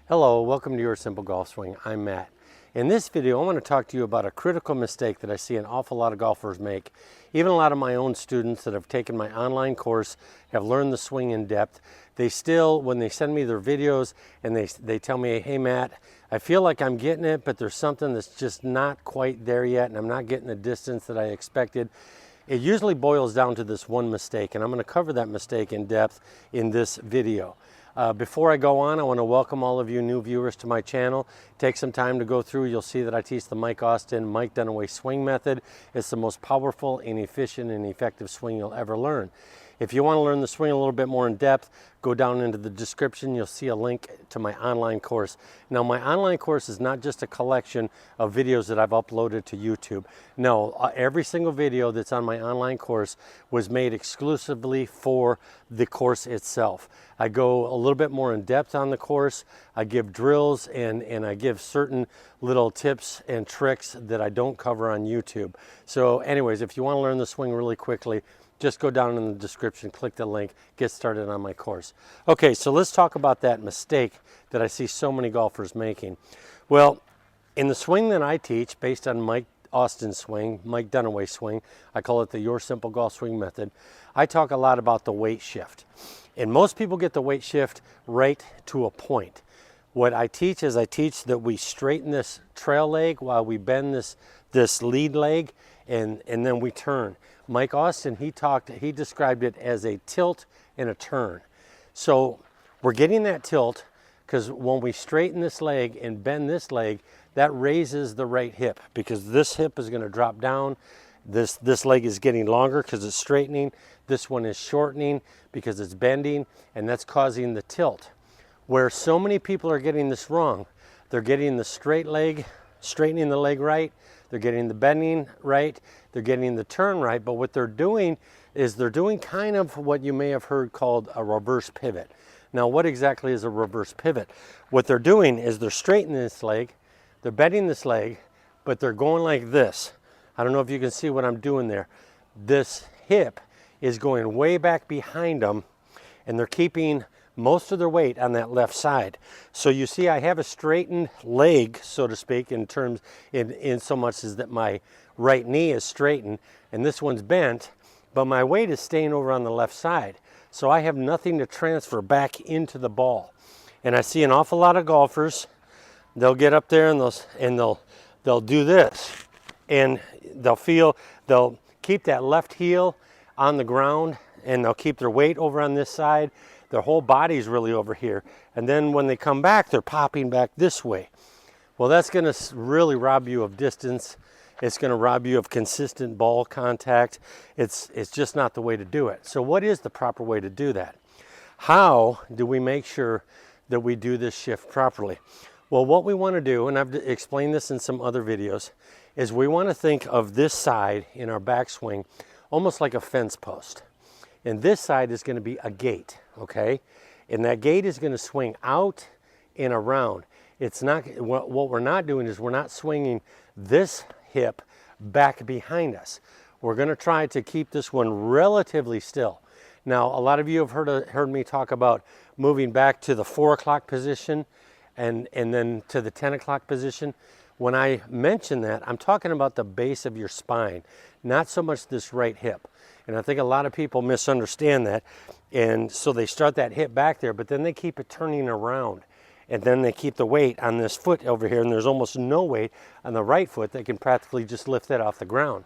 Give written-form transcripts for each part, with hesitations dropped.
Hello, welcome to Your Simple Golf Swing. I'm Matt. In this video, I want to talk to you about a critical mistake that I see an awful lot of golfers make. Even a lot of my own students that have taken my online course, have learned the swing in depth. They still, when they send me their videos and they tell me, hey Matt, I feel like I'm getting it, but there's something that's just not quite there yet and I'm not getting the distance that I expected. It usually boils down to this one mistake, and I'm going to cover that mistake in depth in this video. Before I go on, I want to welcome all of you new viewers to my channel. Take some time to go through. You'll see that I teach the Mike Dunaway swing method. It's the most powerful and efficient and effective swing you'll ever learn. If you want to learn the swing a little bit more in depth, go down into the description. You'll see a link to my online course. Now, my online course is not just a collection of videos that I've uploaded to YouTube. No, every single video that's on my online course was made exclusively for the course itself. I go a little bit more in depth on the course. I give drills and I give certain little tips and tricks that I don't cover on YouTube. So anyways, if you want to learn the swing really quickly, just go down in the description, click the link, get started on my course. Okay, so let's talk about that mistake that I see so many golfers making. Well, in the swing that I teach, based on Mike Dunaway swing, I call it the Your Simple Golf Swing method, I talk a lot about the weight shift. And most people get the weight shift right to a point. What I teach is I teach that we straighten this trail leg while we bend this lead leg, and then we turn. Mike Austin, he described it as a tilt and a turn. So we're getting that tilt because when we straighten this leg and bend this leg, that raises the right hip because this hip is going to drop down. This leg is getting longer because it's straightening. This one is shortening because it's bending, and that's causing the tilt. Where so many people are getting this wrong, they're getting the straight leg, straightening the leg right, they're getting the bending right, they're getting the turn right, but what they're doing is they're doing kind of what you may have heard called a reverse pivot. Now, what exactly is a reverse pivot? What they're doing is they're straightening this leg, they're bending this leg, but they're going like this. I don't know if you can see what I'm doing there. This hip is going way back behind them, and they're keeping most of their weight on that left side. So you see I have a straightened leg, so to speak, in so much as that my right knee is straightened and this one's bent, but my weight is staying over on the left side. So I have nothing to transfer back into the ball. And I see an awful lot of golfers, they'll get up there and they'll do this, and they'll keep that left heel on the ground, and they'll keep their weight over on this side. Their whole body's really over here. And then when they come back, they're popping back this way. Well, that's going to really rob you of distance. It's going to rob you of consistent ball contact. It's just not the way to do it. So what is the proper way to do that? How do we make sure that we do this shift properly? Well, what we want to do, and I've explained this in some other videos, is we want to think of this side in our backswing almost like a fence post. And this side is going to be a gate, okay? And that gate is going to swing out and around. It's not, what we're not doing is we're not swinging this hip back behind us. We're going to try to keep this one relatively still. Now, a lot of you have heard me talk about moving back to the 4 o'clock position and then to the 10 o'clock position. When I mention that, I'm talking about the base of your spine, not so much this right hip. And I think a lot of people misunderstand that. And so they start that hip back there, but then they keep it turning around. And then they keep the weight on this foot over here, and there's almost no weight on the right foot. They can practically just lift that off the ground.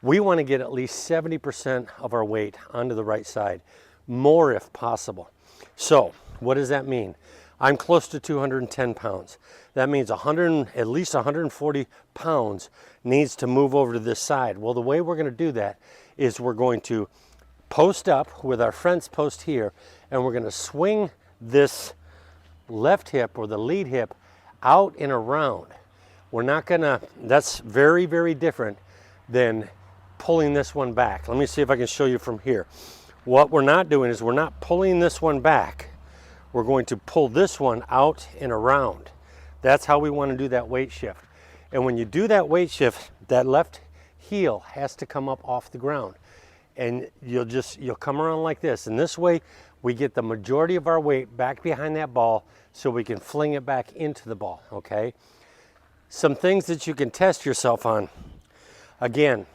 We want to get at least 70% of our weight onto the right side, more if possible. So what does that mean? I'm close to 210 pounds. That means at least 140 pounds needs to move over to this side. Well, the way we're going to do that is we're going to post up with our fence post here, and we're going to swing this left hip or the lead hip out and around. We're not going to, that's very, very different than pulling this one back. Let me see if I can show you from here. What we're not doing is we're not pulling this one back. We're going to pull this one out and around. That's how we want to do that weight shift. And when you do that weight shift, that left heel has to come up off the ground. And you'll come around like this. And this way we get the majority of our weight back behind that ball so we can fling it back into the ball, okay? Some things that you can test yourself on. Again,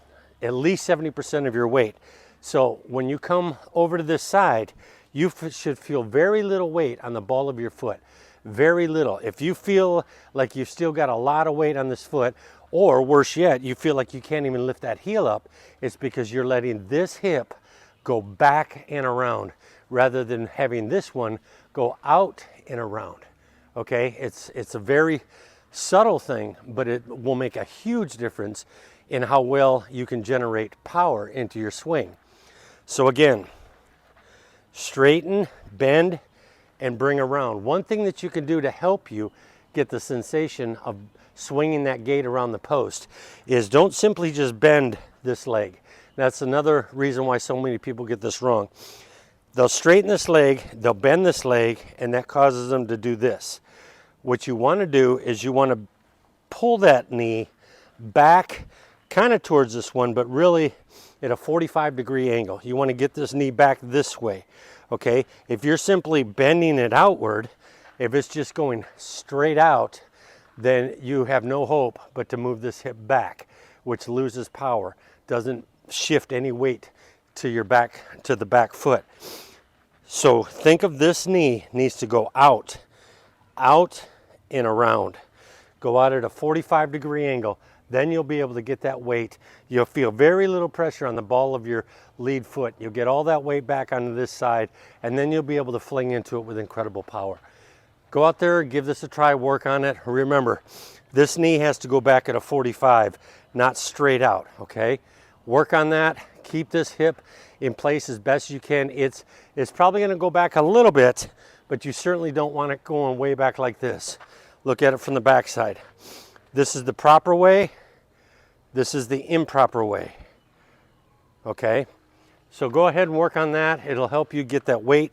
at least 70% of your weight. So when you come over to this side, you should feel very little weight on the ball of your foot. Very little. If you feel like you've still got a lot of weight on this foot, or worse yet, you feel like you can't even lift that heel up, it's because you're letting this hip go back and around rather than having this one go out and around. Okay, it's a very subtle thing, but it will make a huge difference in how well you can generate power into your swing. So again, straighten, bend, and bring around. One thing that you can do to help you get the sensation of swinging that gate around the post is don't simply just bend this leg. That's another reason why so many people get this wrong. They'll straighten this leg, they'll bend this leg, and that causes them to do this. What you want to do is you want to pull that knee back kind of towards this one, but really at a 45-degree angle. You want to get this knee back this way, okay? If you're simply bending it outward, if it's just going straight out, then you have no hope but to move this hip back, which loses power, doesn't shift any weight to your back, to the back foot. So think of this knee needs to go out and around. Go out at a 45-degree angle. Then you'll be able to get that weight. You'll feel very little pressure on the ball of your lead foot. You'll get all that weight back onto this side, and then you'll be able to fling into it with incredible power. Go out there, give this a try, work on it. Remember, this knee has to go back at a 45, not straight out, okay? Work on that. Keep this hip in place as best you can. It's probably gonna go back a little bit, but you certainly don't want it going way back like this. Look at it from the backside. This is the proper way. This is the improper way, okay? So go ahead and work on that. It'll help you get that weight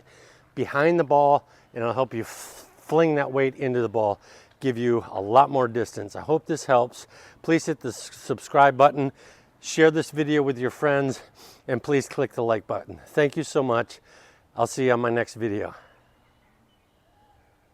behind the ball, and it'll help you fling that weight into the ball, give you a lot more distance. I hope this helps. Please hit the subscribe button, share this video with your friends, and please click the like button. Thank you so much. I'll see you on my next video.